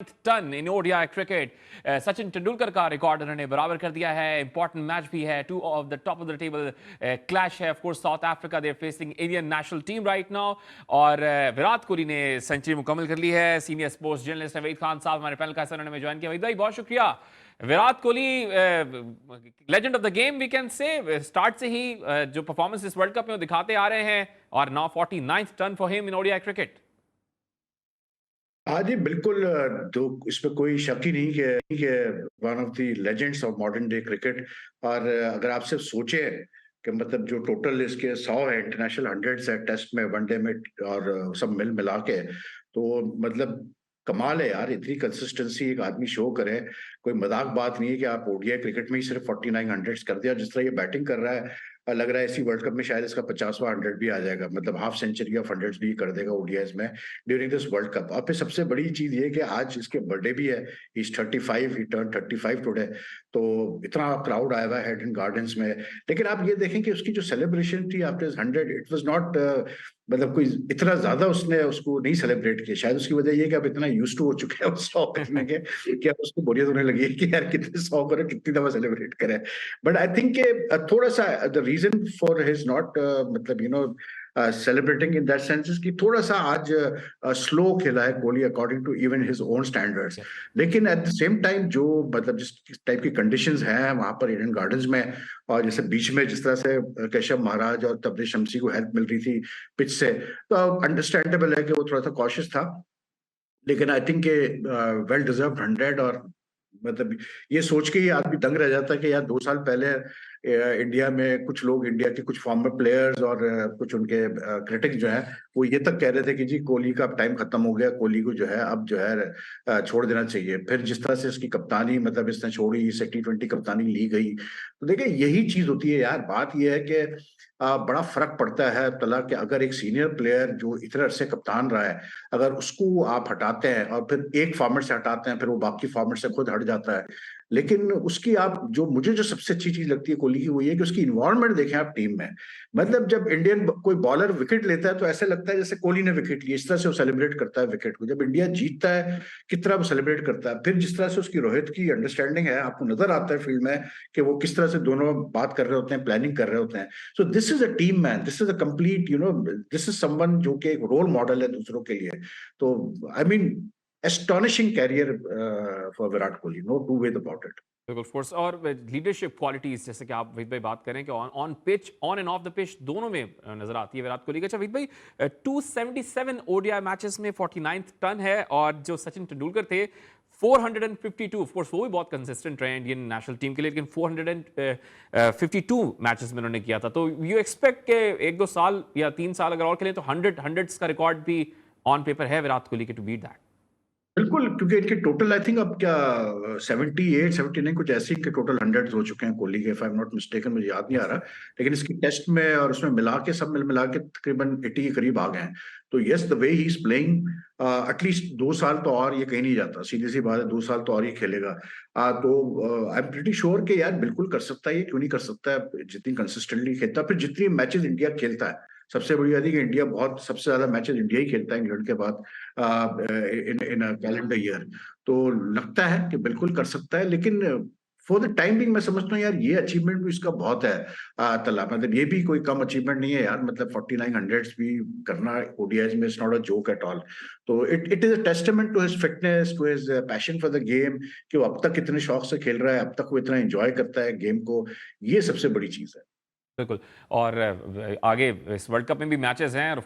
Ton in ODI cricket. Sachin Tendulkar का record उन्होंने बराबर कर दिया है। इंपॉर्टेंट मैच भी है, two of the top of the table clash है। Of course South Africa they facing Indian national team right now, और विराट कोहली ने सेंचुरी मुकम्मल कर ली है। Senior sports journalist Waheed Khan साहब हमारे पैनल का हिस्सा उन्होंने ज्वाइन किया। वहीद भाई बहुत शुक्रिया। Virat Kohli legend of the game we can say, start से ही जो परफॉर्मेंस इस वर्ल्ड कप में वो दिखाते आ रहे हैं, और now 49th ton for him in ODI cricket. हाँ जी, बिल्कुल। तो इसमें कोई शक ही नहीं कि one of the legends of modern day cricket. और अगर आप सिर्फ सोचें कि मतलब जो टोटल इसके 100 है, इंटरनेशनल हंड्रेड्स है, टेस्ट में, वनडे में, और सब मिल मिला के, तो मतलब कमाल है यार। इतनी कंसिस्टेंसी एक आदमी शो करे, कोई मजाक बात नहीं है कि आप ओडीआई क्रिकेट में ही सिर्फ 49 हंड्रेड्स कर दिया। जिस तरह ये बैटिंग कर रहा है, लग रहा है इसी वर्ल्ड कप में शायद इसका 50वां हंड्रेड भी आ जाएगा। मतलब हाफ सेंचुरी ऑफ हंड्रेड्स भी कर देगा ओडीआईज में ड्यूरिंग दिस वर्ल्ड कप। और फिर सबसे बड़ी चीज ये कि आज इसके बर्थडे भी है। Is 35, he turn 35 today. तो इतना क्राउड आया हुआ है हेडन गार्डन्स में। लेकिन आप ये देखें कि उसकी जो सेलिब्रेशन थी आफ्टर 100, इट वाज नॉट मतलब कोई इतना ज्यादा उसने उसको नहीं सेलिब्रेट किया। शायद उसकी वजह ये कि अब इतना यूज टू हो चुके हैं 100 करने के कि अब उसको बोरियत होने लगी है कि यार कितने 100 करे, कितनी दफा सेलिब्रेट करे। बट आई थिंक थोड़ा सा the reason for his not मतलब सेलिब्रेटिंग इन दैट सेंस कि थोड़ा सा आज स्लो खेला है Kohli according to even his own standards. लेकिन एट द सेम टाइम जो मतलब जिस टाइप की कंडीशंस हैं वहां पर ईडन गार्डन्स में, और जैसे बीच में जिस तरह से केशव महाराज और तबरेज शमसी को हेल्प मिल रही थी पिच से, तो अंडरस्टैंडेबल है कि वो थोड़ा सा कॉशियस था। लेकिन आई थिंक वेल डिजर्व्ड 100। और मतलब ये सोच के ही आदमी दंग रह जाता है कि यार 2 साल पहले इंडिया में कुछ लोग, इंडिया के कुछ फॉर्मर प्लेयर्स और कुछ उनके क्रिटिक्स जो है, वो ये तक कह रहे थे कि जी कोहली का अब टाइम खत्म हो गया, कोहली को जो है अब जो है छोड़ देना चाहिए। फिर जिस तरह से इसकी कप्तानी, मतलब इसने छोड़ी, इसे T20 कप्तानी ली गई। तो देखिए यही चीज होती है यार। बात यह है कि बड़ा फर्क पड़ता है तला कि अगर एक सीनियर प्लेयर जो इतने अरसे कप्तान रहा है, अगर उसको आप हटाते हैं और फिर एक फॉर्मेट से हटाते हैं, फिर वो बाकी फॉर्मेट से खुद हट जाता है। लेकिन उसकी आप मुझे जो सबसे अच्छी चीज लगती है कोहली की, वो ये कि उसकी इन्वायरमेंट देखें आप टीम में। मतलब जब इंडियन कोई बॉलर विकेट लेता है तो ऐसे लगता है जैसे कोहली ने विकेट ली, इस तरह से वो सेलिब्रेट करता है विकेट को। जब इंडिया जीतता है किस तरह वो सेलिब्रेट करता है। फिर जिस तरह से उसकी रोहित की अंडरस्टैंडिंग है, आपको नजर आता है फील्ड में कि वो किस तरह से दोनों बात कर रहे होते हैं, प्लानिंग कर रहे होते हैं। So this is a team man, this is a complete this is someone जो कि एक रोल मॉडल है दूसरों के लिए। तो I mean astonishing career for Virat Kohli, no two ways about it. बिल्कुल फोर्स और लीडरशिप क्वालिटीज, जैसे कि आप वहीद भाई बात करें कि on on pitch, on end of the pitch दोनों में नजर आती है विराट कोहली का। अच्छा वहीद भाई, 277 ओडीआई मैचेस में 49th टर्न है, और जो सचिन तेंदुलकर थे 452, ऑफ कोर्स वो भी बहुत कंसिस्टेंट रहे इंडियन नेशनल टीम के लिए, लेकिन 452 मैचेस में उन्होंने किया था। तो यू एक्सपेक्ट के 1-2 साल या 3 साल अगर और खेलें तो हंड्रेड्स का रिकॉर्ड भी ऑन पेपर है विराट कोहली के टू बीट दैट। बिल्कुल, क्योंकि इनके टोटल आई थिंक अब क्या 78-79 कुछ ऐसे ही के टोटल हंड्रेड्स हो चुके हैं कोहली के, if I am not mistaken, मुझे याद नहीं आ रहा। लेकिन इसकी टेस्ट में और उसमें मिला के, सब मिला के तकरीबन 80 के करीब आ गए हैं। तो yes, the way he is playing, at least 2 साल तो और ये कहीं नहीं जाता, सीधी सी बात है, 2 साल तो और ही खेलेगा। तो आई एम प्रीटी श्योर कि यार बिल्कुल कर सकता है, ये क्यों नहीं कर सकता है। जितनी कंसिस्टेंटली खेलता है, फिर जितनी मैचेस इंडिया खेलता है, सबसे बड़ी बात है कि इंडिया बहुत, सबसे ज्यादा मैचेस इंडिया ही खेलता है इंग्लैंड के बाद इन इन कैलेंडर ईयर। तो लगता है कि बिल्कुल कर सकता है। लेकिन फॉर द टाइम बिंग मैं समझता हूँ यार ये अचीवमेंट भी इसका बहुत है। तला मतलब ये भी कोई कम अचीवमेंट नहीं है यार। मतलब 49 हंड्रेड्स भी करना ओडीआईज में, it's not a joke at all. तो it is a testament to his fitness, to his passion for the game, कि वो अब तक इतने शौक से खेल रहा है, अब तक वो इतना एंजॉय करता है गेम को। ये सबसे बड़ी चीज है। बिल्कुल, और आगे इस वर्ल्ड कप में भी मैचेस हैं, और